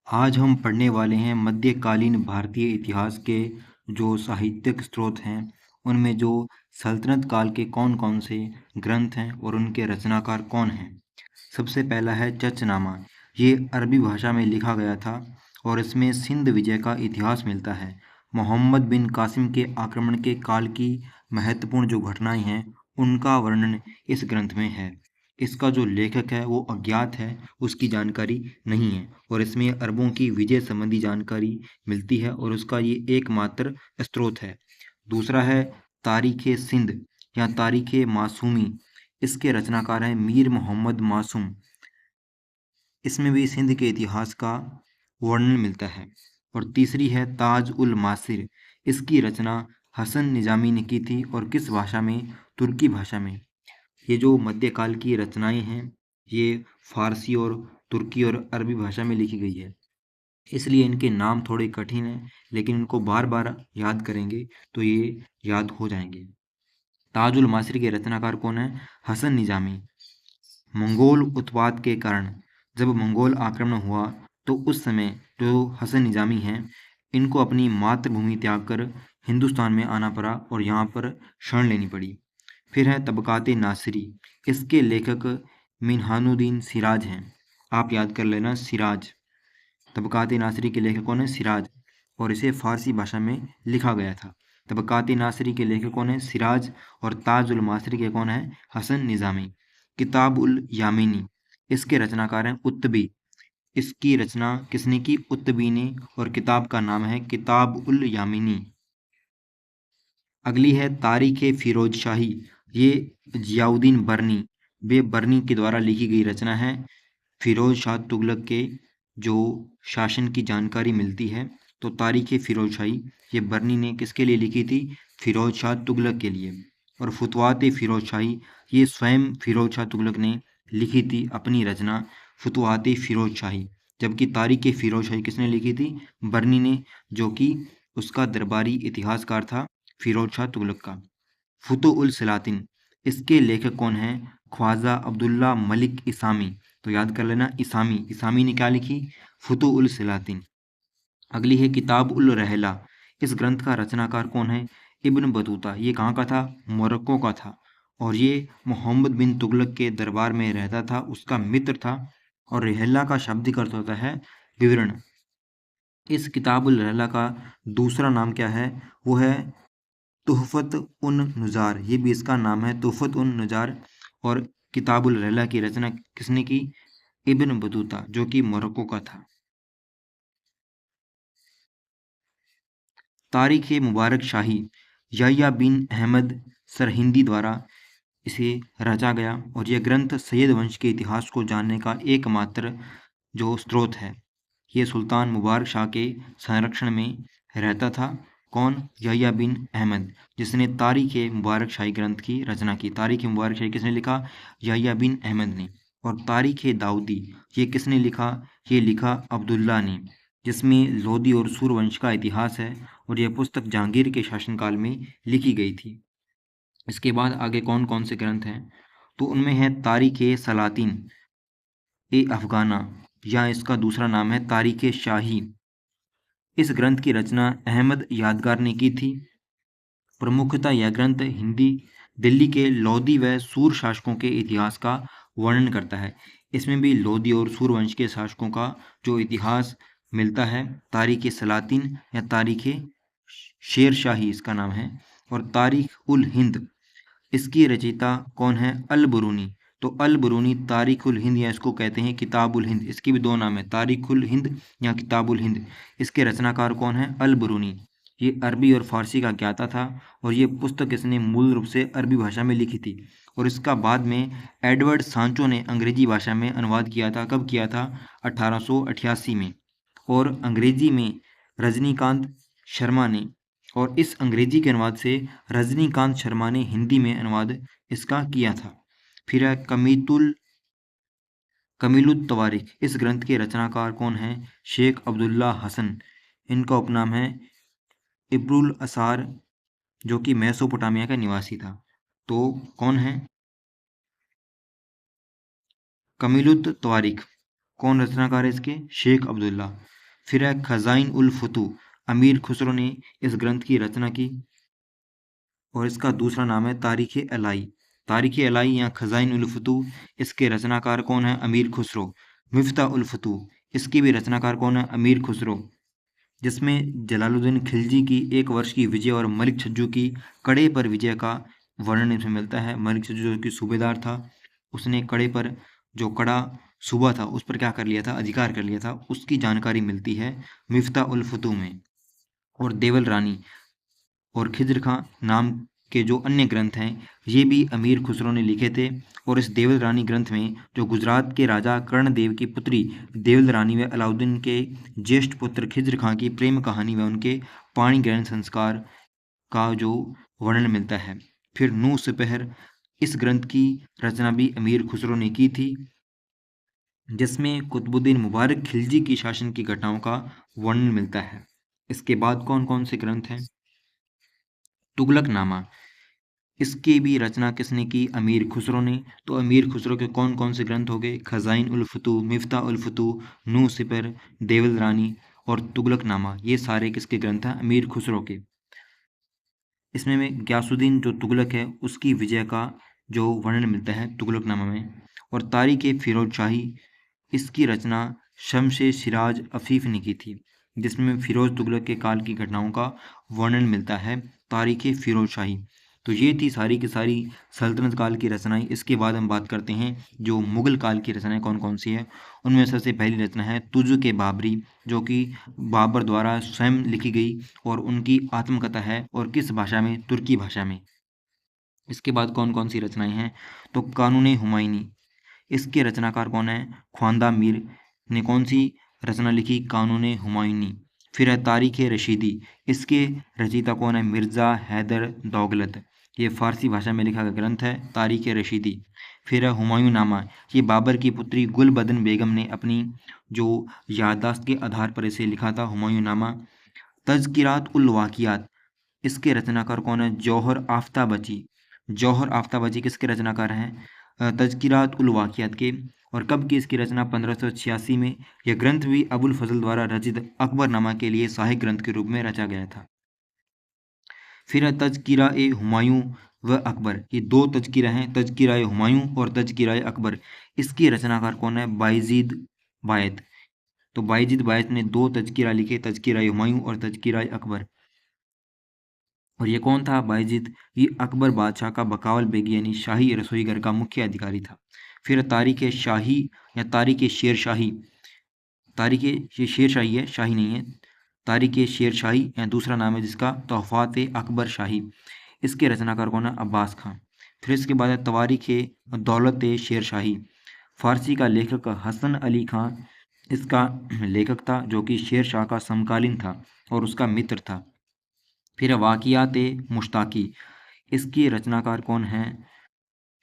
आज हम पढ़ने वाले हैं मध्यकालीन भारतीय इतिहास के जो साहित्यिक स्रोत हैं, उनमें जो सल्तनत काल के कौन-कौन से ग्रंथ हैं और उनके रचनाकार कौन हैं। सबसे पहला है चचनामा। ये अरबी भाषा में लिखा गया था और इसमें सिंध विजय का इतिहास मिलता है। मोहम्मद बिन कासिम के आक्रमण के काल की महत्वपूर्ण जो घटनाएं हैं, उनका वर्णन इस ग्रंथ में है। इसका जो लेखक है वो अज्ञात है, उसकी जानकारी नहीं है और इसमें अरबों की विजय संबंधी जानकारी मिलती है और उसका ये एकमात्र स्रोत है। दूसरा है तारीख़ सिंध या तारीख़ मासूमी। इसके रचनाकार हैं मीर मोहम्मद मासूम। इसमें भी सिंध के इतिहास का वर्णन मिलता है। और तीसरी है ताज उल मासिर। इसकी रचना हसन निजामी ने की थी और किस भाषा में? तुर्की भाषा में। ये जो मध्यकाल की रचनाएं हैं, ये फारसी और तुर्की और अरबी भाषा में लिखी गई है, इसलिए इनके नाम थोड़े कठिन हैं, लेकिन इनको बार बार याद करेंगे तो ये याद हो जाएंगे। ताजुल मासिर के रचनाकार कौन है? हसन निजामी। मंगोल उत्पात के कारण जब मंगोल आक्रमण हुआ तो उस समय जो हसन निजामी हैं, इनको अपनी मातृभूमि त्याग कर हिंदुस्तान में आना पड़ा और यहाँ पर शरण लेनी पड़ी। फिर है तबकात नासिरी। इसके लेखक मिन्हानुद्दीन सिराज हैं। आप याद कर लेना, सिराज। तबकात नासिरी के लेखक कौन है? सिराज। और इसे फारसी भाषा में लिखा गया था। तबकात नासिरी के लेखक कौन है? सिराज। और ताजुल मासिर के कौन है? हसन निज़ामी। किताब उल यामिनी। इसके रचनाकार हैं उत्तबी। इसकी रचना किसने की? उत्तबी ने। और किताब का नाम है किताब उल यामिनी। अगली है तारीख़ फ़िरोज़ शाही। ये ज़ियाउद्दीन बरनी, बे बरनी के द्वारा लिखी गई रचना है। फ़िरोज़ शाह तुगलक के जो शासन की जानकारी मिलती है, तो तारीख़ फ़िरोज़ शाही ये बरनी ने किसके लिए लिखी थी? फ़िरोज़ शाह तुगलक के लिए। और फुतवात फ़िरोज़ शाही ये स्वयं फ़िरोज़ शाह तुगलक ने लिखी थी अपनी रचना फुतवात फ़िरोज़ शाही। जबकि तारीख़ फ़िरोज़ शाही किसने लिखी थी? बरनी ने, जो कि उसका दरबारी इतिहासकार था फ़िरोज़ शाह तुगलक का। फुतुह उल सलातिन। इसके लेखक कौन हैं? ख्वाजा अब्दुल्ला मलिक इसामी। तो याद कर लेना, इसामी। इसामी ने क्या लिखी? फुतुह उल सलातिन। अगली है किताब उल रहला। इस ग्रंथ का रचनाकार कौन है? Ibn Battuta. ये कहाँ का था? मोरक्को का था और ये मोहम्मद बिन तुगलक के दरबार में रहता था, उसका मित्र था। और रहला का शाब्दिक अर्थ होता है विवरण। इस किताब उल रहला का दूसरा नाम क्या है? वो है तुहफ़त उन नुज़ार। ये भी इसका नाम है, तुहफ़त उन नुज़ार। और किताबुल रहला की रचना किसने की? इब्न बतूता, जो कि मोरक्को का था। तारीख़ मुबारक शाही। याह्या बिन अहमद सरहिंदी द्वारा इसे रचा गया और यह ग्रंथ सैयद वंश के इतिहास को जानने का एकमात्र जो स्रोत है। ये सुल्तान मुबारक शाह के संरक्षण में रहता था। कौन? याह्या बिन अहमद, जिसने तारीख़ मुबारक शाही ग्रंथ की रचना की। तारीख़ मुबारक शाही किसने लिखा? याह्या बिन अहमद ने। और तारीख़ दाऊदी ये किसने लिखा? ये लिखा अब्दुल्ला ने, जिसमें लोदी और सूरवंश का इतिहास है और यह पुस्तक जहांगीर के शासनकाल में लिखी गई थी। इसके बाद आगे कौन कौन से ग्रंथ हैं? तो उनमें है तारीख़ सलातिन ए अफ़गाना, या इसका दूसरा नाम है तारीख़ शाही। इस ग्रंथ की रचना अहमद यादगार ने की थी। प्रमुखतः यह ग्रंथ दिल्ली के लोदी व सूर शासकों के इतिहास का वर्णन करता है। इसमें भी लोदी और सूर वंश के शासकों का जो इतिहास मिलता है। तारीख़ सलातिन या तारीख़ शेर शाही इसका नाम है। और तारीख़ उल हिंद, इसकी रचयिता कौन है? अल बुरूनी। तो अल बुरूनी तारीख़ुल हिंद या इसको कहते हैं किताबुल हिंद। इसके भी दो नाम है, तारीख़ुल हिंद या किताबुल हिंद। इसके रचनाकार कौन है? अल बुरूनी। ये अरबी और फारसी का ज्ञाता था और ये पुस्तक इसने मूल रूप से अरबी भाषा में लिखी थी और इसका बाद में एडवर्ड सांचो ने अंग्रेजी भाषा में अनुवाद किया था। कब किया था? 1888 में। और अंग्रेजी में रजनीकांत शर्मा ने, और इस अंग्रेजी के अनुवाद से रजनीकांत शर्मा ने हिंदी में अनुवाद इसका किया था। फिर है कमीलुत तवारिख। इस ग्रंथ के रचनाकार कौन हैं? शेख अब्दुल्ला हसन। इनका उपनाम है इब्रुल असार, जो कि मेसोपोटामिया का निवासी था। तो कौन है? कमीलुत तवारिख। कौन रचनाकार है इसके? शेख अब्दुल्ला। फिर है खजाइन उल फतू, अमीर खुसरो ने इस ग्रंथ की रचना की और इसका दूसरा नाम है तारीख अलाई। तारीख अलाई या खजाइन उल फतू, इसके रचनाकार कौन है? अमीर खुसरो। मिफ्ता उल फतू, इसकी भी रचनाकार कौन है? अमीर खुसरो, जिसमें जलालुद्दीन खिलजी की 1 वर्ष की विजय और मलिक छज्जू की कड़े पर विजय का वर्णन इसमें मिलता है। मलिक छज्जू जो कि सूबेदार था, उसने कड़े पर, जो कड़ा सूबा था उस पर क्या कर लिया था? अधिकार कर लिया था। उसकी जानकारी मिलती है मिफ्ता उल फतू में। और देवल रानी और खिज्र खां नाम के जो अन्य ग्रंथ हैं, ये भी अमीर खुसरो ने लिखे थे। और इस देवल रानी ग्रंथ में जो गुजरात के राजा कर्णदेव की पुत्री देवल रानी व अलाउद्दीन के ज्येष्ठ पुत्र खिज्र खां की प्रेम कहानी व उनके पाणी ग्रहण संस्कार का जो वर्णन मिलता है। फिर नूह सिपहर, इस ग्रंथ की रचना भी अमीर खुसरो ने की थी, जिसमें कुतुबुद्दीन मुबारक खिलजी की शासन की घटनाओं का वर्णन मिलता है। इसके बाद कौन कौन से ग्रंथ हैं? तुगलकनामा, इसकी भी रचना किसने की? अमीर खुसरो ने। तो अमीर खुसरो के कौन कौन से ग्रंथ हो गए? खजाइन उल फतू, मिफ्ता उल फतू, नूह सिपर, देवल रानी और तुगलकनामा। ये सारे किसके ग्रंथ हैं? अमीर खुसरो के। इसमें में गयासुद्दीन जो तुगलक है उसकी विजय का जो वर्णन मिलता है तुगलकनामा में। और तारीख फिरोज शाही, इसकी रचना शमशे सिराज अफीफ ने की थी, जिसमें फिरोज तुगलक के काल की घटनाओं का वर्णन मिलता है तारीख फिरोज शाही। तो ये थी सारी की सारी सल्तनत काल की रचनाएं। इसके बाद हम बात करते हैं जो मुगल काल की रचनाएं कौन कौन सी है। उनमें सबसे पहली रचना है तुज के बाबरी, जो कि बाबर द्वारा स्वयं लिखी गई और उनकी आत्मकथा है। और किस भाषा में? तुर्की भाषा में। इसके बाद कौन कौन सी रचनाएं हैं? तो कानून हुमायूनी, इसके रचनाकार कौन है? ख्वांदा मीर ने कौन सी रचना लिखी? कानून हुमायूनी। फिर है तारीख रशीदी, इसके रचयिता कौन है? मिर्ज़ा हैदर दौलत। ये फारसी भाषा में लिखा गया ग्रंथ है तारीख रशीदी। फिर है हुमायूं नामा, ये बाबर की पुत्री गुलबदन बेगम ने अपनी जो याददाश्त के आधार पर इसे लिखा था, हुमायूं नामा। तज़किरात उल वाक़ियात, इसके रचनाकार कौन है? जौहर आफ्ताबची। जौहर आफ्ताबची किसके रचनाकार हैं? तज़किरात उल वाक़ियात के। और कब की इसकी रचना? 1586 में। यह ग्रंथ भी अबुल फजल द्वारा रचित अकबरनामा के लिए सहायक ग्रंथ के रूप में रचा गया था। फिर है तज़किरा ए हुमायूं व अकबर, ये दो तज़किरा हैं, तज़किरा ए हुमायूं और तज़किरा ए अकबर। इसकी रचनाकार कौन है? बायजीद बायत। तो बायजीद बायत ने दो तज़किरा लिखे, तज़किरा ए हुमायूं और तज़किरा ए अकबर। और ये कौन था बायजीद? ये अकबर बादशाह का बकावल बेगी यानी शाही रसोई घर का मुख्य अधिकारी था। फिर तारीख शाही या तारीख शेर शाही, तारीख ये शेर शाही है, शाही नहीं है। तारीख शेर शाही या दूसरा नाम है जिसका तोहफात अकबर शाही, इसके रचनाकार कौन है? अब्बास खां। फिर इसके बाद है तवारीख दौलत शेर शाही, फारसी का लेखक हसन अली खां इसका लेखक था, जो कि शेर शाह का समकालीन था और उसका मित्र था। फिर वाक़ियात मुश्ताकी, इसकी रचनाकार कौन हैं?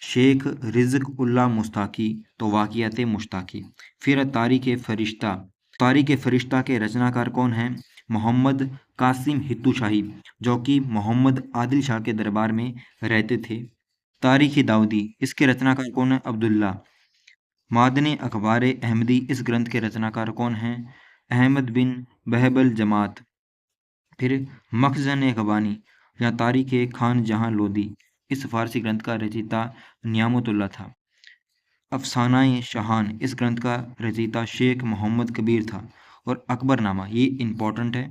शेख रिज़्क़ उल्लाह मुस्ताकी। तो वाक़ियात मुश्ताकी। फिर तारीख़ फ़रिश्ता, तारीख़ फ़रिश्ता के रचनाकार कौन हैं? मोहम्मद कासिम हित्तू शाही, जो कि मोहम्मद आदिल शाह के दरबार में रहते थे। तारीख़ दाऊदी, इसके रचनाकार कौन है? अब्दुल्ला। मादन अखबार अहमदी, इस ग्रंथ के रचनाकार कौन हैं? अहमद बिन बहबल जमात। फिर मखज़न ग़बानी या तारीख़ खान जहां लोदी, इस फ़ारसी ग्रंथ का रचयिता नियामतुल्लाह था। अफ़सानाए शाहान, इस ग्रंथ का रचयिता शेख मोहम्मद कबीर था। और अकबरनामा, ये इम्पॉर्टेंट है।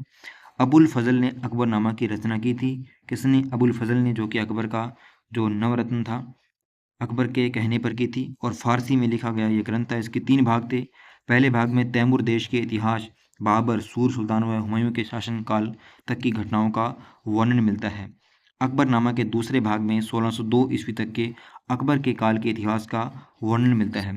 अबुल फ़ज़ल ने अकबरनामा की रचना की थी। किसने? अबुल फ़ज़ल ने, जो कि अकबर का जो नवरत्न था, अकबर के कहने पर की थी। और फ़ारसी में लिखा गया ये ग्रंथ था। इसके 3 भाग थे। पहले भाग में तैमूर देश के इतिहास, बाबर, सूर सुल्तान व हुमायूं के शासनकाल तक की घटनाओं का वर्णन मिलता है। अकबरनामा के दूसरे भाग में 1602 ईस्वी तक के अकबर के काल के इतिहास का वर्णन मिलता है।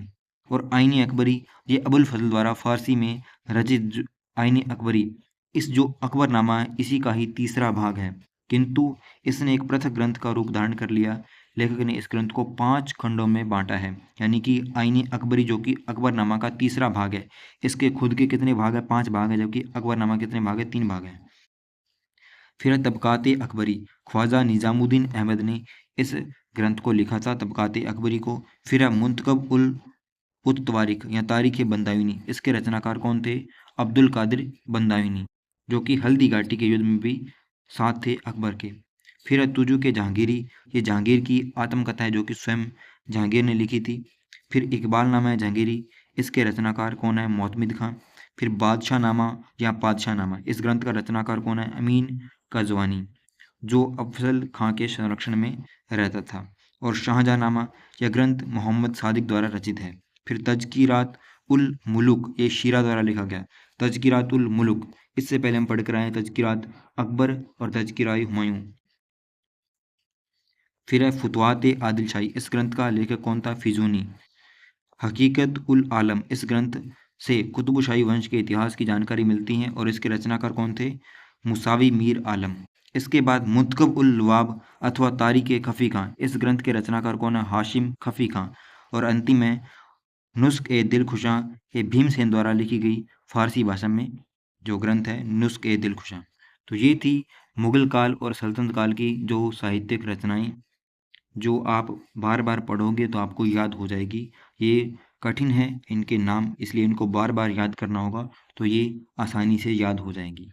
और आईन अकबरी, ये अबुल फजल द्वारा फारसी में रचित आईन अकबरी, इस जो अकबरनामा है इसी का ही तीसरा भाग है, किंतु इसने एक पृथक ग्रंथ का रूप धारण कर लिया। लेखक ने इस ग्रंथ को 5 खंडों में बांटा है, यानी कि आईन अकबरी जो कि अकबरनामा का तीसरा भाग है, इसके खुद के कितने भाग है? 5 भाग है, जबकि अकबरनामा कितने भाग है? 3 भाग है। फिर है तबकात अकबरी, ख्वाजा निज़ामुद्दीन अहमद ने इस ग्रंथ को लिखा था, तबकात अकबरी को। फिर है मुंतखब उल उत तवारीख या तारीख बंदायूनी, इसके रचनाकार कौन थे? अब्दुल कादिर बंदायूनी, जो कि हल्दी घाटी के युद्ध में भी साथ थे अकबर के। फिर है तुजू के जहांगीरी, ये जहांगीर की आत्मकथा है जो कि स्वयं जहांगीर ने लिखी थी। फिर इकबाल नामा है जहांगीरी, इसके रचनाकार कौन है? मोहम्मद खां। फिर बादशाह नामा या पादशाह नामा, इस ग्रंथ का रचनाकार कौन है? अमीन कजवानी, जो अफजल खां के संरक्षण में रहता था। और शाहजहाँनामा, यह ग्रंथ मोहम्मद सादिक द्वारा रचित है। फिर तज़किरात उल मुलुक, ये शीरा द्वारा लिखा गया। तज़किरात उल मुलुक, इससे पहले हम पढ़ कर आए हैं तज़किरात अकबर और तज़किराए हुमायूं। फिर है फुतवात आदिल शाही, इस ग्रंथ का लेखक कौन था? फिजूनी। हकीकत उल आलम, इस ग्रंथ से कुतुबशाही वंश के इतिहास की जानकारी मिलती है और इसके रचनाकार कौन थे? मुसावी मीर आलम। इसके बाद मुतकब उल लुवाब अथवा तारीख खफ़ी खां, इस ग्रंथ के रचनाकार कौन है? हाशिम खफ़ी खां। और अंतिम है नुस्ख ए दिलखुशां, ये भीमसेन द्वारा लिखी गई फारसी भाषा में जो ग्रंथ है नुस्ख ए दिलखुशां। तो ये थी मुगल काल और सल्तनत काल की जो साहित्यिक रचनाएं, जो आप बार बार पढ़ोगे तो आपको याद हो जाएगी। ये कठिन है इनके नाम, इसलिए इनको बार बार याद करना होगा, तो ये आसानी से याद हो जाएंगी।